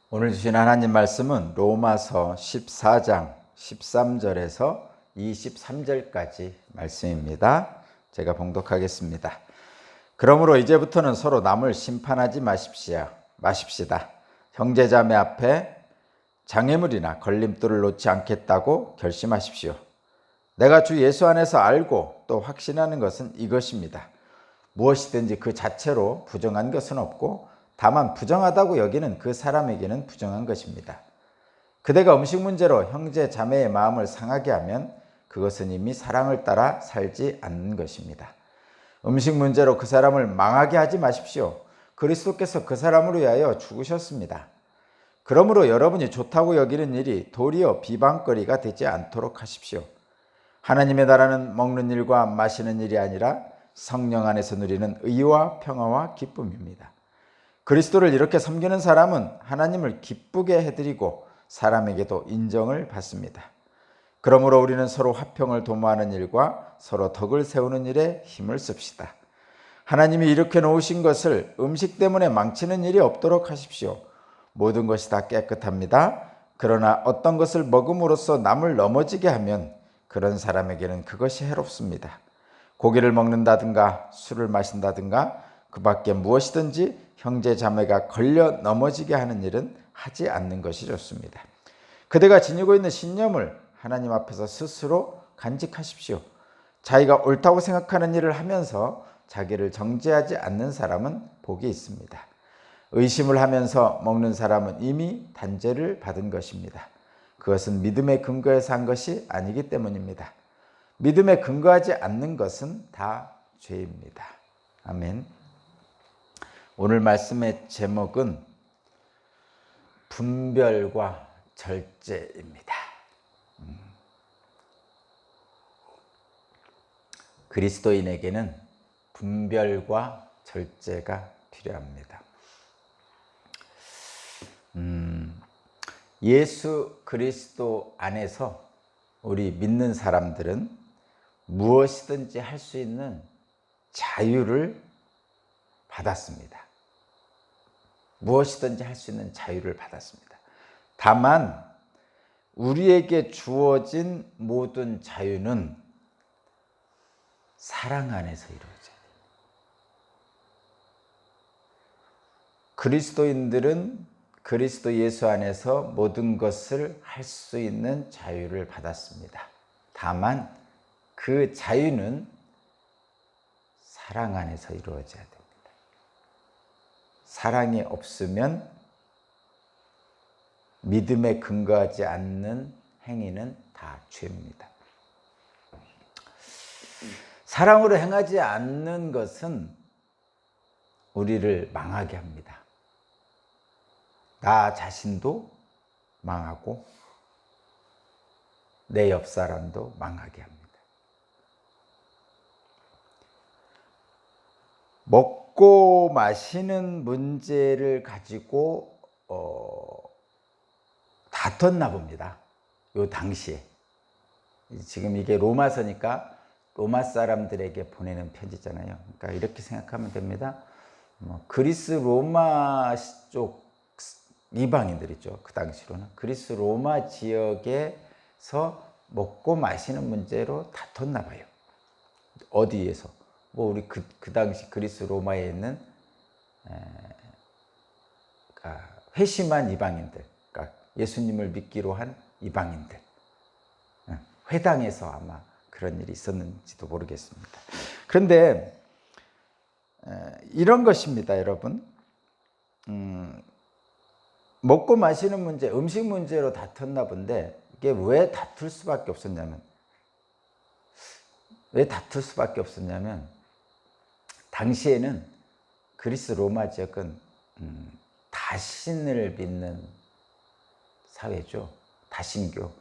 오늘 주신 하나님 말씀은 로마서 14장 13절에서 23절까지 말씀입니다. 제가 봉독하겠습니다. 그러므로 이제부터는 서로 남을 심판하지 마십시다. 형제자매 앞에 장애물이나 걸림돌을 놓지 않겠다고 결심하십시오. 내가 주 예수 안에서 알고 또 확신하는 것은 이것입니다. 무엇이든지 그 자체로 부정한 것은 없고 다만 부정하다고 여기는 그 사람에게는 부정한 것입니다. 그대가 음식 문제로 형제 자매의 마음을 상하게 하면 그것은 이미 사랑을 따라 살지 않는 것입니다. 음식 문제로 그 사람을 망하게 하지 마십시오. 그리스도께서 그 사람을 위하여 죽으셨습니다. 그러므로 여러분이 좋다고 여기는 일이 도리어 비방거리가 되지 않도록 하십시오. 하나님의 나라는 먹는 일과 마시는 일이 아니라 성령 안에서 누리는 의와 평화와 기쁨입니다. 그리스도를 이렇게 섬기는 사람은 하나님을 기쁘게 해드리고 사람에게도 인정을 받습니다. 그러므로 우리는 서로 화평을 도모하는 일과 서로 덕을 세우는 일에 힘을 씁시다. 하나님이 이렇게 놓으신 것을 음식 때문에 망치는 일이 없도록 하십시오. 모든 것이 다 깨끗합니다. 그러나 어떤 것을 먹음으로써 남을 넘어지게 하면 그런 사람에게는 그것이 해롭습니다. 고기를 먹는다든가 술을 마신다든가 그 밖에 무엇이든지 형제 자매가 걸려 넘어지게 하는 일은 하지 않는 것이 좋습니다. 그대가 지니고 있는 신념을 하나님 앞에서 스스로 간직하십시오. 자기가 옳다고 생각하는 일을 하면서 자기를 정죄하지 않는 사람은 복이 있습니다. 의심을 하면서 먹는 사람은 이미 단죄를 받은 것입니다. 그것은 믿음의 근거에서 한 것이 아니기 때문입니다. 믿음에 근거하지 않는 것은 다 죄입니다. 아멘. 오늘 말씀의 제목은 분별과 절제입니다. 그리스도인에게는 분별과 절제가 필요합니다. 예수 그리스도 안에서 우리 믿는 사람들은 무엇이든지 할 수 있는 자유를 받았습니다. 무엇이든지 할 수 있는 자유를 받았습니다. 다만 우리에게 주어진 모든 자유는 사랑 안에서 이루어져요. 그리스도인들은 그리스도 예수 안에서 모든 것을 할 수 있는 자유를 받았습니다. 다만 그 자유는 사랑 안에서 이루어져야 됩니다. 사랑이 없으면 믿음에 근거하지 않는 행위는 다 죄입니다. 사랑으로 행하지 않는 것은 우리를 망하게 합니다. 나 자신도 망하고 내 옆 사람도 망하게 합니다. 먹고 마시는 문제를 가지고 다퉜나 봅니다. 요 당시에. 지금 이게 로마서니까 로마 사람들에게 보내는 편지잖아요. 그러니까 이렇게 생각하면 됩니다. 그리스 로마 쪽 이방인들이죠. 그 당시로는 그리스 로마 지역에서 먹고 마시는 문제로 다퉜나 봐요. 어디에서? 우리 그 당시 그리스 로마에 있는 회심한 이방인들, 그러니까 예수님을 믿기로 한 이방인들, 회당에서 아마 그런 일이 있었는지도 모르겠습니다. 그런데 이런 것입니다, 여러분. 먹고 마시는 문제, 음식 문제로 다퉜나 본데 이게 왜 다툴 수밖에 없었냐면 당시에는 그리스 로마 지역은 다신을 믿는 사회죠. 다신교.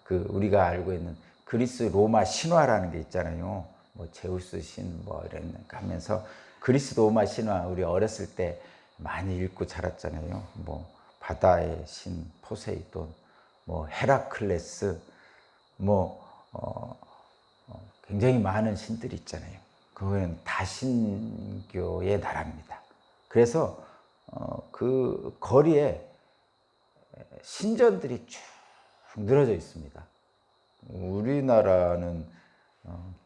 우리가 알고 있는 그리스 로마 신화라는 게 있잖아요. 제우스 신 이런 하면서 그리스 로마 신화 우리 어렸을 때 많이 읽고 자랐잖아요. 바다의 신 포세이돈, 헤라클레스, 굉장히 많은 신들이 있잖아요. 그거는 다신교의 나라입니다. 그래서 그 거리에 신전들이 쭉 늘어져 있습니다. 우리나라는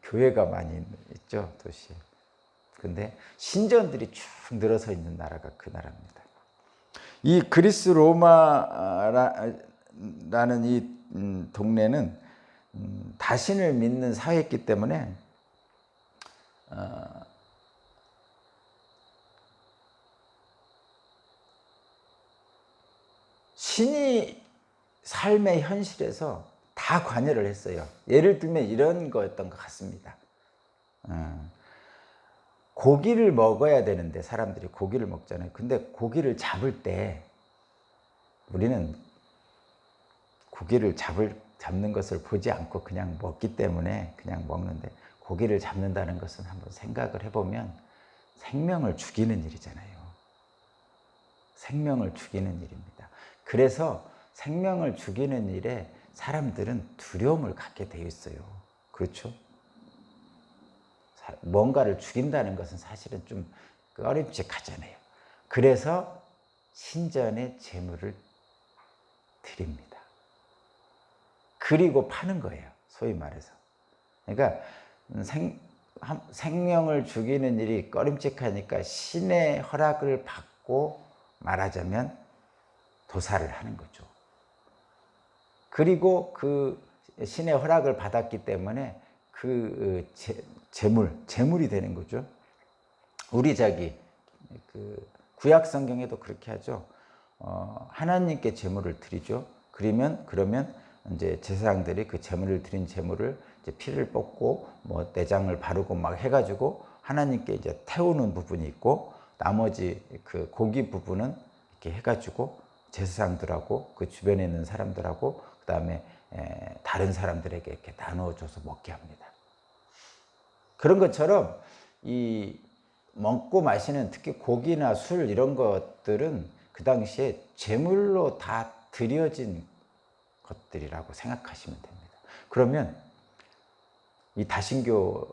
교회가 많이 있죠, 도시에. 근데 신전들이 쭉 늘어서 있는 나라가 그 나라입니다. 이 그리스 로마라는 이 동네는 다신을 믿는 사회였기 때문에 신이 삶의 현실에서 다 관여를 했어요. 예를 들면 이런 거였던 것 같습니다. 고기를 먹어야 되는데 사람들이 고기를 먹잖아요. 근데 고기를 잡을 때 우리는 고기를 잡는 것을 보지 않고 그냥 먹기 때문에 그냥 먹는데, 고기를 잡는다는 것은 한번 생각을 해보면 생명을 죽이는 일이잖아요. 생명을 죽이는 일입니다. 그래서 생명을 죽이는 일에 사람들은 두려움을 갖게 되어 있어요. 그렇죠? 뭔가를 죽인다는 것은 사실은 좀 꺼림칙하잖아요. 그래서 신전에 제물을 드립니다. 그리고 파는 거예요, 소위 말해서. 그러니까 생명을 죽이는 일이 꺼림칙하니까 신의 허락을 받고 말하자면 도살을 하는 거죠. 그리고 그 신의 허락을 받았기 때문에 그 제물이 되는 거죠. 우리 그 구약 성경에도 그렇게 하죠. 하나님께 제물을 드리죠. 그러면 이제 제사장들이 그 제물을 드린 제물을 이제 피를 뽑고 뭐 내장을 바르고 막 해가지고 하나님께 이제 태우는 부분이 있고, 나머지 그 고기 부분은 이렇게 해가지고 제사장들하고 그 주변에 있는 사람들하고 그다음에 다른 사람들에게 이렇게 나누어줘서 먹게 합니다. 그런 것처럼 이 먹고 마시는, 특히 고기나 술 이런 것들은 그 당시에 제물로 다 드려진 것들이라고 생각하시면 됩니다. 그러면 이 다신교의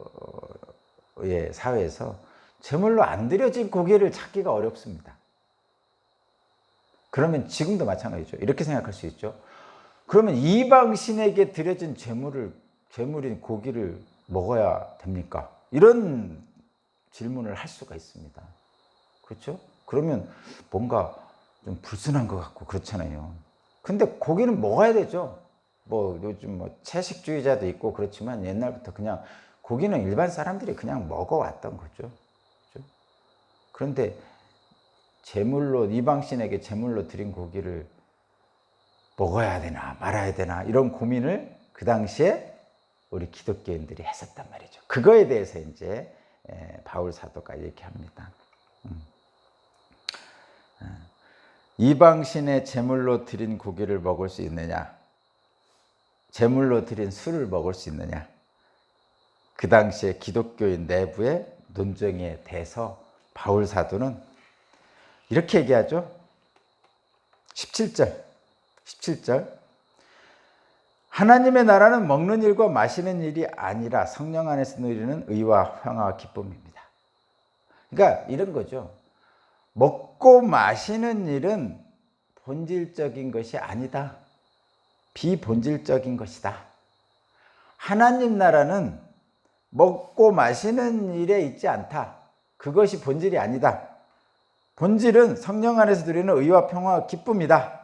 사회에서 제물로 안 드려진 고기를 찾기가 어렵습니다. 그러면 지금도 마찬가지죠. 이렇게 생각할 수 있죠. 그러면 이방신에게 드려진 제물인 고기를 먹어야 됩니까? 이런 질문을 할 수가 있습니다. 그렇죠? 그러면 뭔가 좀 불순한 것 같고 그렇잖아요. 근데 고기는 먹어야 되죠. 뭐 요즘 뭐 채식주의자도 있고 그렇지만 옛날부터 그냥 고기는 일반 사람들이 그냥 먹어왔던 거죠. 그렇죠? 그런데 이방신에게 제물로 드린 고기를 먹어야 되나 말아야 되나 이런 고민을 그 당시에 우리 기독교인들이 했었단 말이죠. 그거에 대해서 이제 바울 사도가 이렇게 합니다. 이방신의 제물로 드린 고기를 먹을 수 있느냐? 제물로 드린 술을 먹을 수 있느냐? 그 당시에 기독교인 내부의 논쟁에 대해서 바울 사도는 이렇게 얘기하죠. 17절. 하나님의 나라는 먹는 일과 마시는 일이 아니라 성령 안에서 누리는 의와 평화와 기쁨입니다. 그러니까 이런 거죠. 먹고 마시는 일은 본질적인 것이 아니다. 비본질적인 것이다. 하나님 나라는 먹고 마시는 일에 있지 않다. 그것이 본질이 아니다. 본질은 성령 안에서 누리는 의와 평화와 기쁨이다.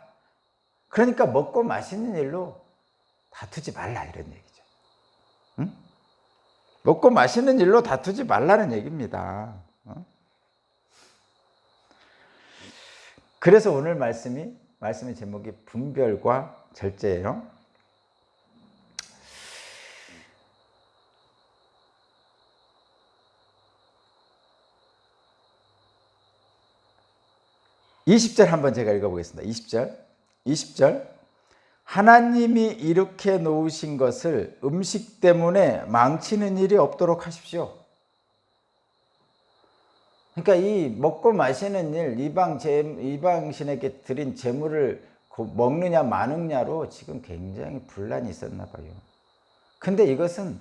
그러니까 먹고 마시는 일로 다투지 말라, 이런 얘기죠. 응? 먹고 마시는 일로 다투지 말라는 얘기입니다. 그래서 오늘 말씀의 제목이 분별과 절제예요. (20절) 한번 제가 읽어보겠습니다. 20절. 하나님이 이렇게 놓으신 것을 음식 때문에 망치는 일이 없도록 하십시오. 그러니까 이 먹고 마시는 일, 이방신에게 드린 제물을 먹느냐 마느냐로 지금 굉장히 분란이 있었나 봐요. 근데 이것은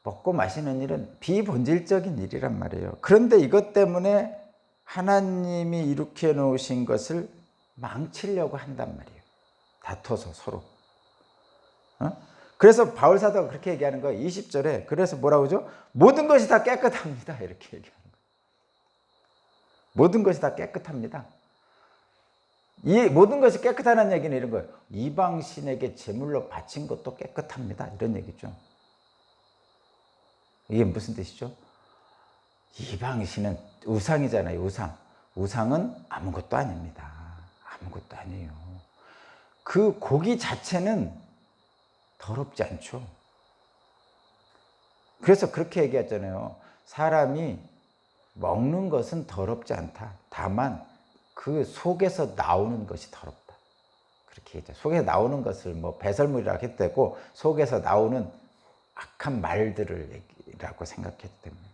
먹고 마시는 일은 비본질적인 일이란 말이에요. 그런데 이것 때문에 하나님이 이렇게 놓으신 것을 망치려고 한단 말이에요. 다퉈서 서로. 그래서 바울 사도가 그렇게 얘기하는 거예요. 20절에. 그래서 뭐라고 하죠? 모든 것이 다 깨끗합니다. 이렇게 얘기하는 거예요. 모든 것이 다 깨끗합니다. 이 모든 것이 깨끗하다는 얘기는 이런 거예요. 이방신에게 제물로 바친 것도 깨끗합니다. 이런 얘기죠. 이게 무슨 뜻이죠? 이방신은 우상이잖아요. 우상. 우상은 아무것도 아닙니다. 아무것도 아니에요. 그 고기 자체는 더럽지 않죠. 그래서 그렇게 얘기했잖아요. 사람이 먹는 것은 더럽지 않다. 다만 그 속에서 나오는 것이 더럽다. 그렇게 얘기했죠. 속에서 나오는 것을 뭐 배설물이라고 해도 되고 속에서 나오는 악한 말들이라고 생각해도 됩니다.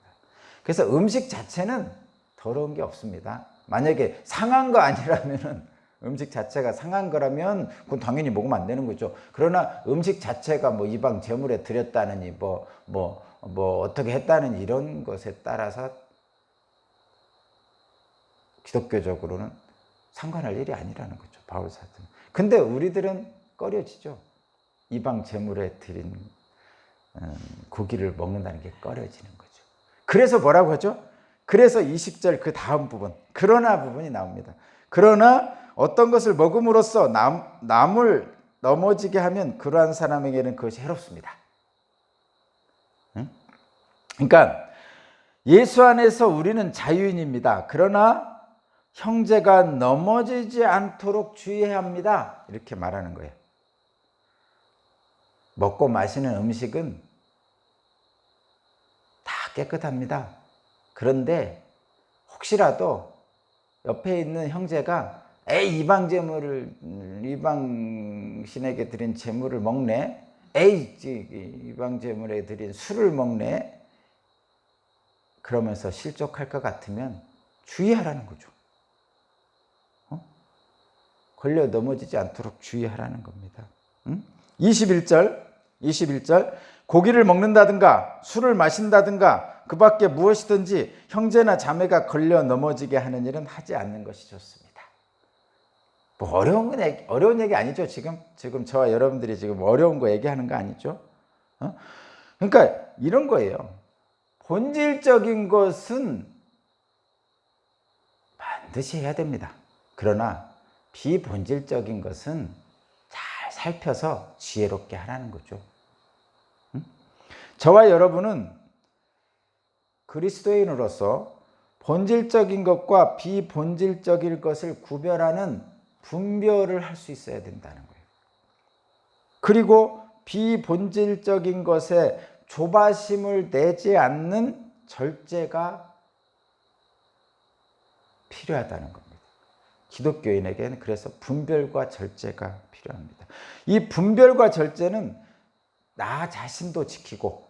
그래서 음식 자체는 더러운 게 없습니다. 만약에 상한 거 아니라면은 음식 자체가 상한 거라면 그건 당연히 먹으면 안 되는 거죠. 그러나 음식 자체가 뭐 이방 제물에 드렸다느니 뭐 어떻게 했다는 이런 것에 따라서 기독교적으로는 상관할 일이 아니라는 거죠. 바울 사도는. 근데 우리들은 꺼려지죠. 이방 제물에 드린 고기를 먹는다는 게 꺼려지는 거죠. 그래서 뭐라고 하죠? 그래서 20절 그 다음 부분, 그러나 부분이 나옵니다. 그러나 어떤 것을 먹음으로써 남을 넘어지게 하면 그러한 사람에게는 그것이 해롭습니다. 그러니까 예수 안에서 우리는 자유인입니다. 그러나 형제가 넘어지지 않도록 주의해야 합니다. 이렇게 말하는 거예요. 먹고 마시는 음식은 다 깨끗합니다. 그런데 혹시라도 옆에 있는 형제가 이방 제물을 이방신에게 드린 제물을 먹네. 이방 제물에 드린 술을 먹네. 그러면서 실족할 것 같으면 주의하라는 거죠. 걸려 넘어지지 않도록 주의하라는 겁니다. 21절 고기를 먹는다든가 술을 마신다든가 그 밖에 무엇이든지 형제나 자매가 걸려 넘어지게 하는 일은 하지 않는 것이 좋습니다. 뭐 어려운 얘기 아니죠. 지금 저와 여러분들이 지금 어려운 거 얘기하는 거 아니죠. 그러니까 이런 거예요. 본질적인 것은 반드시 해야 됩니다. 그러나 비본질적인 것은 잘 살펴서 지혜롭게 하라는 거죠. 저와 여러분은 그리스도인으로서 본질적인 것과 비본질적인 것을 구별하는 분별을 할 수 있어야 된다는 거예요. 그리고 비본질적인 것에 조바심을 내지 않는 절제가 필요하다는 겁니다. 기독교인에게는 그래서 분별과 절제가 필요합니다. 이 분별과 절제는 나 자신도 지키고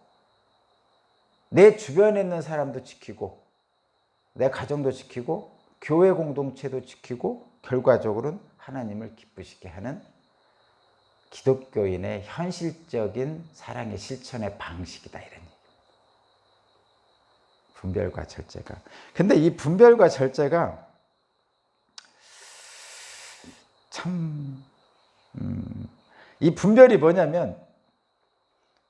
내 주변에 있는 사람도 지키고 내 가정도 지키고 교회 공동체도 지키고 결과적으로는 하나님을 기쁘시게 하는 기독교인의 현실적인 사랑의 실천의 방식이다 이런 얘기입니다. 분별과 절제가. 근데 이 분별과 절제가 참 이 분별이 뭐냐면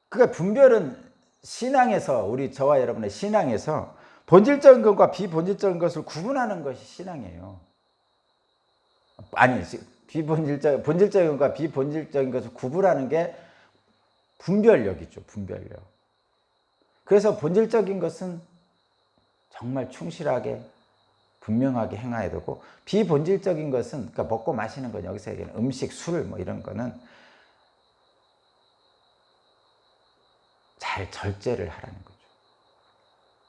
그러니까 분별은 신앙에서 저와 여러분의 신앙에서 본질적인 것과 비본질적인 것을 구분하는 것이 신앙이에요. 아니 본질적인 것과 비본질적인 것을 구분하는 게 분별력이죠. 분별력. 그래서 본질적인 것은 정말 충실하게 분명하게 행해야 되고 비본질적인 것은 그러니까 먹고 마시는 건 여기서 얘기하는 음식, 술 뭐 이런 거는 잘 절제를 하라는 거죠.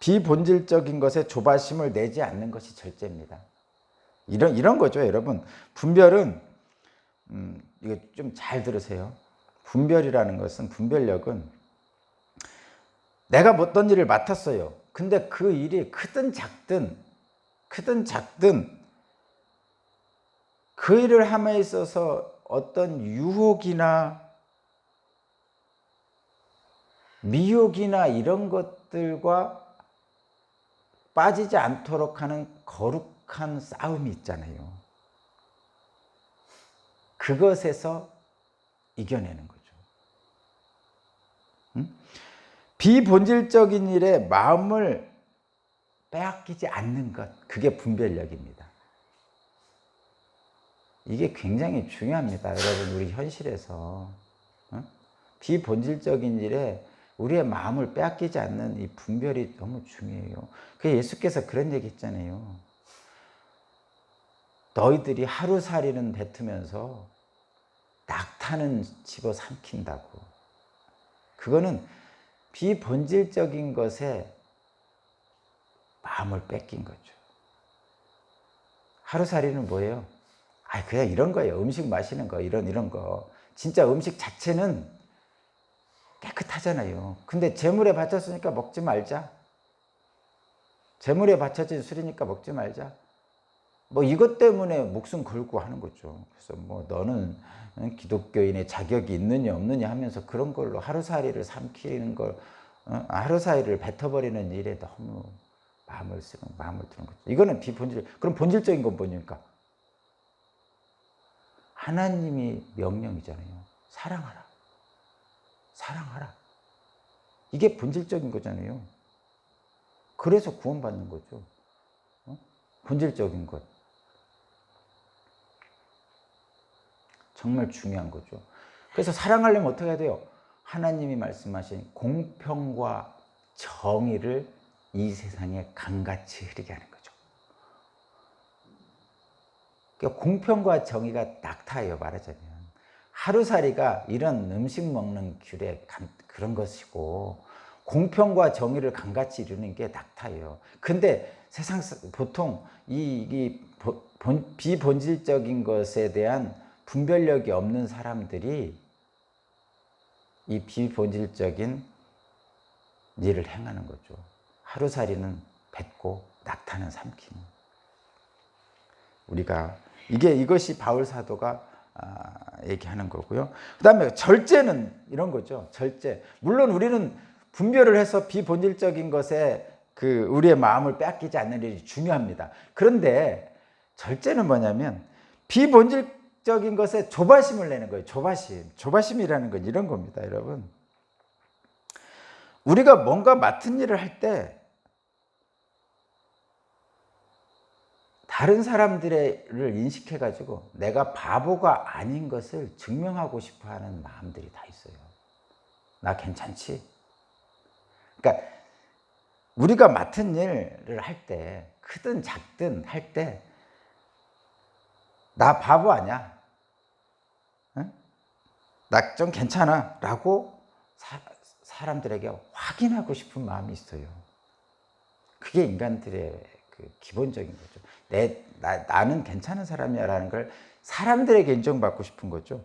비본질적인 것에 조바심을 내지 않는 것이 절제입니다. 이런 거죠, 여러분. 분별은 이거 좀 잘 들으세요. 분별이라는 것은 분별력은 내가 어떤 일을 맡았어요. 근데 그 일이 크든 작든 그 일을 함에 있어서 어떤 유혹이나 미혹이나 이런 것들과 빠지지 않도록 하는 거룩한 싸움이 있잖아요. 그것에서 이겨내는 거죠. 비본질적인 일에 마음을 빼앗기지 않는 것, 그게 분별력입니다. 이게 굉장히 중요합니다. 여러분, 우리 현실에서 비본질적인 일에 우리의 마음을 빼앗기지 않는 이 분별이 너무 중요해요. 그래서 예수께서 그런 얘기 했잖아요. 너희들이 하루살이는 뱉으면서 낙타는 집어삼킨다고. 그거는 비본질적인 것에 마음을 뺏긴 거죠. 하루살이는 뭐예요? 그냥 이런 거예요. 음식 마시는 거, 이런 거. 진짜 음식 자체는 깨끗하잖아요. 근데 재물에 바쳤으니까 먹지 말자. 재물에 바쳐진 술이니까 먹지 말자. 뭐 이것 때문에 목숨 걸고 하는 거죠. 그래서 뭐 너는 기독교인의 자격이 있느냐 없느냐 하면서 그런 걸로 하루살이를 삼키는 걸, 하루살이를 뱉어버리는 일에 너무 마음을 두는 거죠. 이거는 비본질. 그럼 본질적인 건 뭐니까? 하나님이 명령이잖아요. 사랑하라. 사랑하라. 이게 본질적인 거잖아요. 그래서 구원받는 거죠. 본질적인 것. 정말 중요한 거죠. 그래서 사랑하려면 어떻게 해야 돼요? 하나님이 말씀하신 공평과 정의를 이 세상에 강같이 흐리게 하는 거죠. 그러니까 공평과 정의가 낙타예요, 말하자면. 하루살이가 이런 음식 먹는 귤의 그런 것이고, 공평과 정의를 강같이 이루는 게 낙타예요. 근데 세상 보통 비본질적인 것에 대한 분별력이 없는 사람들이 이 비본질적인 일을 행하는 거죠. 하루살이는 뱉고 낙타는 삼키는. 우리가 이것이 바울 사도가 얘기하는 거고요. 그 다음에 절제는 이런 거죠. 절제. 물론 우리는 분별을 해서 비본질적인 것에 우리의 마음을 빼앗기지 않는 일이 중요합니다. 그런데 절제는 뭐냐면 비본질적인 것에 조바심을 내는 거예요. 조바심이라는 건 이런 겁니다, 여러분. 우리가 뭔가 맡은 일을 할 때 다른 사람들을 인식해가지고 내가 바보가 아닌 것을 증명하고 싶어하는 마음들이 다 있어요. 나 괜찮지? 그러니까 우리가 맡은 일을 할 때, 크든 작든 할 때, 나 바보 아니야? 응? 나 좀 괜찮아? 라고 사람들에게 확인하고 싶은 마음이 있어요. 그게 인간들의 기본적인 거죠. 나는 괜찮은 사람이야 라는 걸 사람들에게 인정받고 싶은 거죠.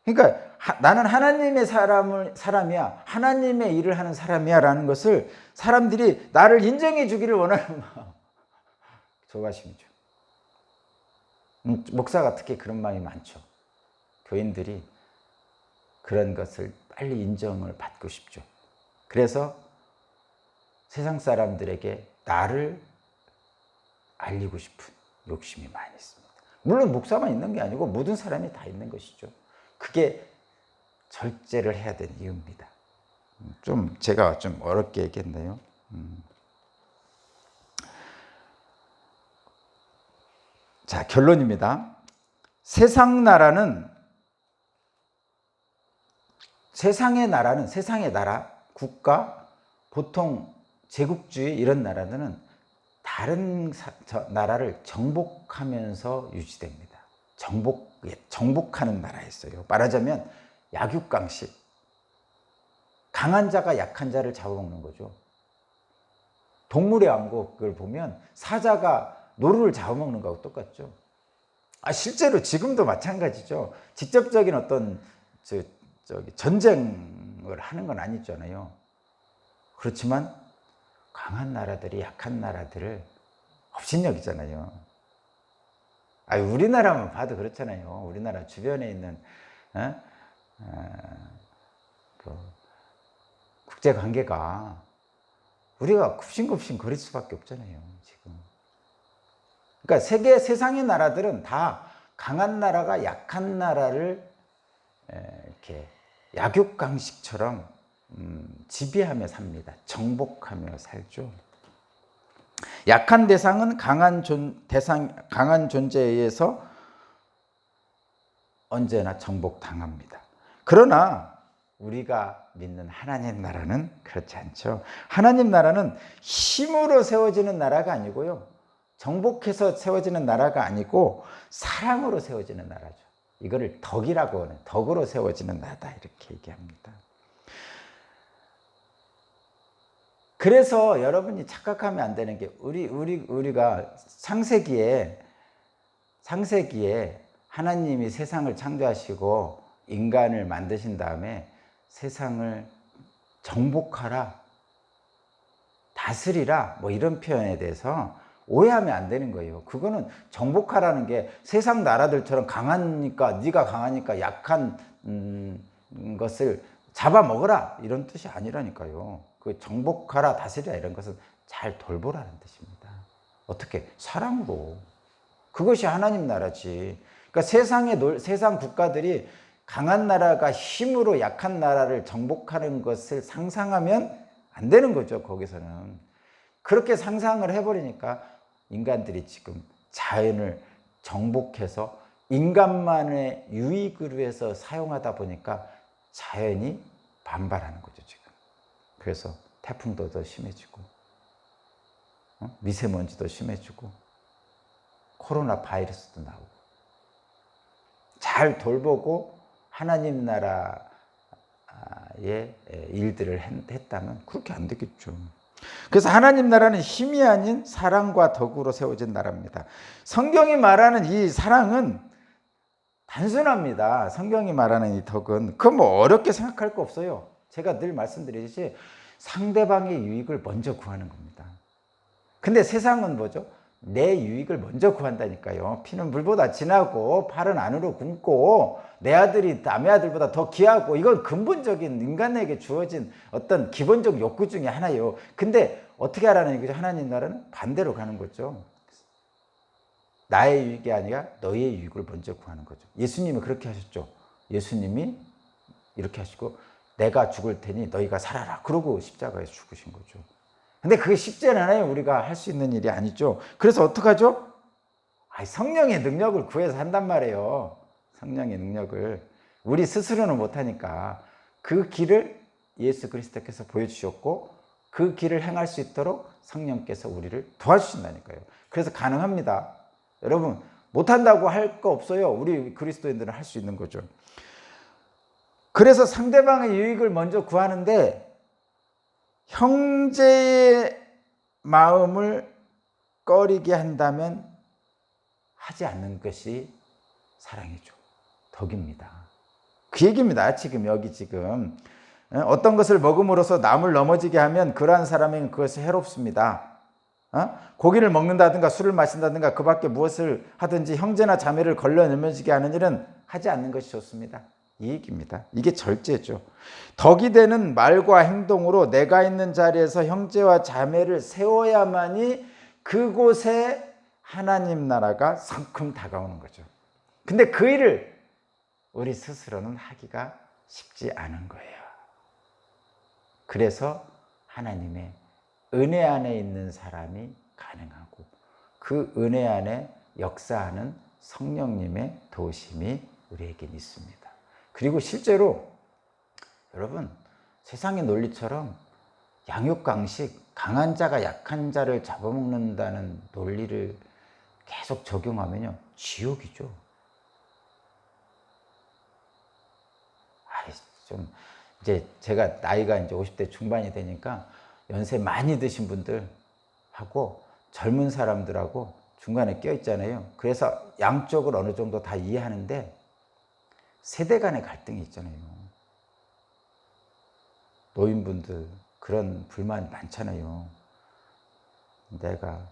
그러니까 나는 하나님의 사람이야, 하나님의 일을 하는 사람이야 라는 것을 사람들이 나를 인정해 주기를 원하는 마음. 조바심이죠. 목사가 특히 그런 마음이 많죠. 교인들이 그런 것을 빨리 인정을 받고 싶죠. 그래서 세상 사람들에게 나를 알리고 싶은 욕심이 많이 있습니다. 물론 목사만 있는 게 아니고 모든 사람이 다 있는 것이죠. 그게 절제를 해야 되는 이유입니다. 제가 좀 어렵게 얘기했네요. 자, 결론입니다. 세상의 나라, 국가, 보통 제국주의 이런 나라들은 다른 나라를 정복하면서 유지됩니다. 정복하는 나라였어요. 말하자면 약육강식. 강한 자가 약한 자를 잡아먹는 거죠. 동물의 왕국을 보면 사자가 노루를 잡아먹는 거하고 똑같죠. 실제로 지금도 마찬가지죠. 직접적인 어떤 전쟁을 하는 건 아니잖아요. 그렇지만 강한 나라들이 약한 나라들을 업신여기잖아요. 우리나라만 봐도 그렇잖아요. 우리나라 주변에 있는 국제 관계가 우리가 굽신굽신 거릴 수밖에 없잖아요, 지금. 그러니까 세상의 나라들은 다 강한 나라가 약한 나라를 이렇게 약육강식처럼 지배하며 삽니다. 정복하며 살죠. 약한 대상은 강한 존재에 의해서 언제나 정복당합니다. 그러나 우리가 믿는 하나님 나라는 그렇지 않죠. 하나님 나라는 힘으로 세워지는 나라가 아니고요. 정복해서 세워지는 나라가 아니고 사랑으로 세워지는 나라죠. 이거를 덕이라고 하는, 덕으로 세워지는 나라다 이렇게 얘기합니다. 그래서 여러분이 착각하면 안 되는 게 우리가 창세기에 하나님이 세상을 창조하시고 인간을 만드신 다음에 세상을 정복하라, 다스리라 뭐 이런 표현에 대해서 오해하면 안 되는 거예요. 그거는 정복하라는 게 세상 나라들처럼 강하니까, 네가 강하니까 약한 것을 잡아먹어라 이런 뜻이 아니라니까요. 그 정복하라, 다스리라 이런 것은 잘 돌보라는 뜻입니다. 어떻게? 사랑으로. 그것이 하나님 나라지. 그러니까 세상 국가들이 강한 나라가 힘으로 약한 나라를 정복하는 것을 상상하면 안 되는 거죠. 거기서는. 그렇게 상상을 해버리니까 인간들이 지금 자연을 정복해서 인간만의 유익을 위해서 사용하다 보니까 자연이 반발하는 거죠, 지금. 그래서 태풍도 더 심해지고, 미세먼지도 심해지고, 코로나 바이러스도 나오고. 잘 돌보고 하나님 나라의 일들을 했다면 그렇게 안 되겠죠. 그래서 하나님 나라는 힘이 아닌 사랑과 덕으로 세워진 나라입니다. 성경이 말하는 이 사랑은 단순합니다. 성경이 말하는 이 덕은 그건 뭐 어렵게 생각할 거 없어요. 제가 늘 말씀드리듯이 상대방의 유익을 먼저 구하는 겁니다. 근데 세상은 뭐죠? 내 유익을 먼저 구한다니까요. 피는 물보다 진하고 팔은 안으로 굵고 내 아들이 남의 아들보다 더 귀하고, 이건 근본적인 인간에게 주어진 어떤 기본적 욕구 중에 하나예요. 근데 어떻게 하라는 얘기죠? 하나님 나라는 반대로 가는 거죠. 나의 유익이 아니라 너의 유익을 먼저 구하는 거죠. 예수님이 그렇게 하셨죠. 예수님이 이렇게 하시고 내가 죽을 테니 너희가 살아라. 그러고 십자가에서 죽으신 거죠. 근데 그게 쉽지 않아요. 우리가 할 수 있는 일이 아니죠. 그래서 어떡하죠? 성령의 능력을 구해서 한단 말이에요. 성령의 능력을. 우리 스스로는 못하니까 그 길을 예수 그리스도께서 보여주셨고 그 길을 행할 수 있도록 성령께서 우리를 도와주신다니까요. 그래서 가능합니다. 여러분, 못한다고 할 거 없어요. 우리 그리스도인들은 할 수 있는 거죠. 그래서 상대방의 유익을 먼저 구하는데 형제의 마음을 꺼리게 한다면 하지 않는 것이 사랑이죠. 덕입니다. 그 얘기입니다. 지금 어떤 것을 먹음으로써 남을 넘어지게 하면 그러한 사람에게는 그것이 해롭습니다. 고기를 먹는다든가 술을 마신다든가 그 밖에 무엇을 하든지 형제나 자매를 걸러 넘어지게 하는 일은 하지 않는 것이 좋습니다. 이 얘기입니다. 이게 절제죠. 덕이 되는 말과 행동으로 내가 있는 자리에서 형제와 자매를 세워야만이 그곳에 하나님 나라가 성큼 다가오는 거죠. 근데 그 일을 우리 스스로는 하기가 쉽지 않은 거예요. 그래서 하나님의 은혜 안에 있는 사람이 가능하고 그 은혜 안에 역사하는 성령님의 도우심이 우리에게 있습니다. 그리고 실제로 여러분, 세상의 논리처럼 양육강식, 강한 자가 약한 자를 잡아먹는다는 논리를 계속 적용하면요, 지옥이죠. 좀 이제 제가 나이가 이제 50대 중반이 되니까 연세 많이 드신 분들하고 젊은 사람들하고 중간에 껴 있잖아요. 그래서 양쪽을 어느 정도 다 이해하는데 세대 간의 갈등이 있잖아요. 노인분들 그런 불만 많잖아요. 내가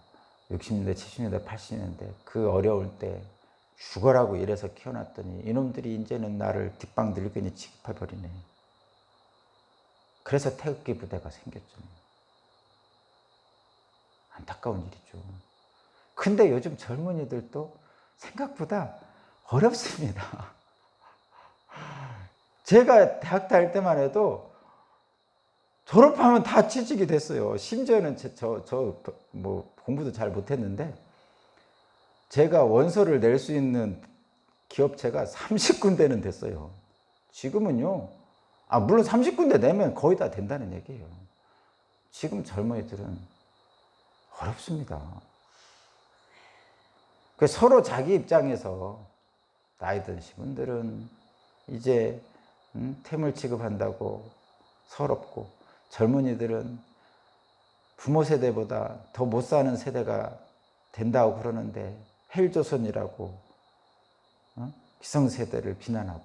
60년대, 70년대, 80년대 그 어려울 때 죽어라고 이래서 키워놨더니 이놈들이 이제는 나를 뒷방 늙은이 취급해버리네. 그래서 태극기 부대가 생겼잖아요. 안타까운 일이죠. 근데 요즘 젊은이들도 생각보다 어렵습니다. 제가 대학 다닐 때만 해도 졸업하면 다 취직이 됐어요. 심지어는 뭐 공부도 잘 못했는데 제가 원서를 낼 수 있는 기업체가 30군데는 됐어요. 지금은요, 물론 30군데 내면 거의 다 된다는 얘기예요. 지금 젊은이들은 어렵습니다. 서로 자기 입장에서 나이 드신 분들은 이제 템을 취급한다고 서럽고, 젊은이들은 부모 세대보다 더 못 사는 세대가 된다고 그러는데 헬조선이라고 기성세대를 비난하고,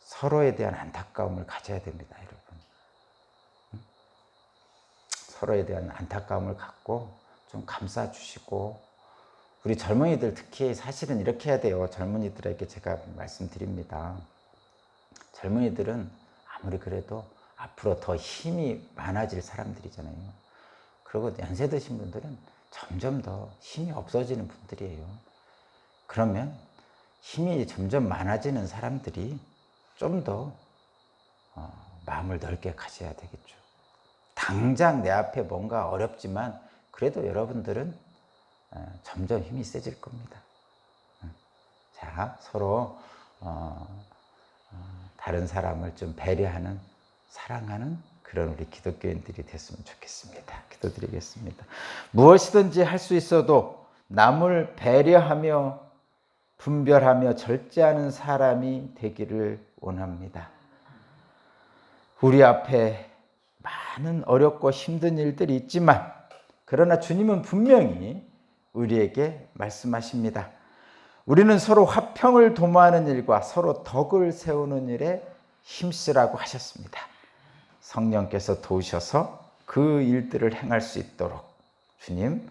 서로에 대한 안타까움을 가져야 됩니다, 여러분. 서로에 대한 안타까움을 갖고 좀 감싸주시고, 우리 젊은이들 특히 사실은 이렇게 해야 돼요. 젊은이들에게 제가 말씀드립니다. 젊은이들은 아무리 그래도 앞으로 더 힘이 많아질 사람들이잖아요. 그리고 연세 드신 분들은 점점 더 힘이 없어지는 분들이에요. 그러면 힘이 점점 많아지는 사람들이 좀 더 마음을 넓게 가져야 되겠죠. 당장 내 앞에 뭔가 어렵지만 그래도 여러분들은 점점 힘이 세질 겁니다. 자, 서로 다른 사람을 좀 배려하는, 사랑하는 그런 우리 기독교인들이 됐으면 좋겠습니다. 기도드리겠습니다. 무엇이든지 할 수 있어도 남을 배려하며 분별하며 절제하는 사람이 되기를 원합니다. 우리 앞에 많은 어렵고 힘든 일들이 있지만, 그러나 주님은 분명히 우리에게 말씀하십니다. 우리는 서로 화평을 도모하는 일과 서로 덕을 세우는 일에 힘쓰라고 하셨습니다. 성령께서 도우셔서 그 일들을 행할 수 있도록 주님,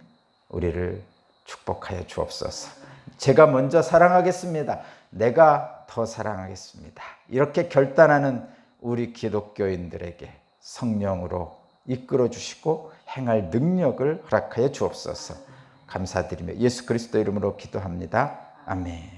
우리를 축복하여 주옵소서. 제가 먼저 사랑하겠습니다. 내가 더 사랑하겠습니다. 이렇게 결단하는 우리 기독교인들에게 성령으로 이끌어 주시고 행할 능력을 허락하여 주옵소서. 감사드리며 예수 그리스도 이름으로 기도합니다. 아멘.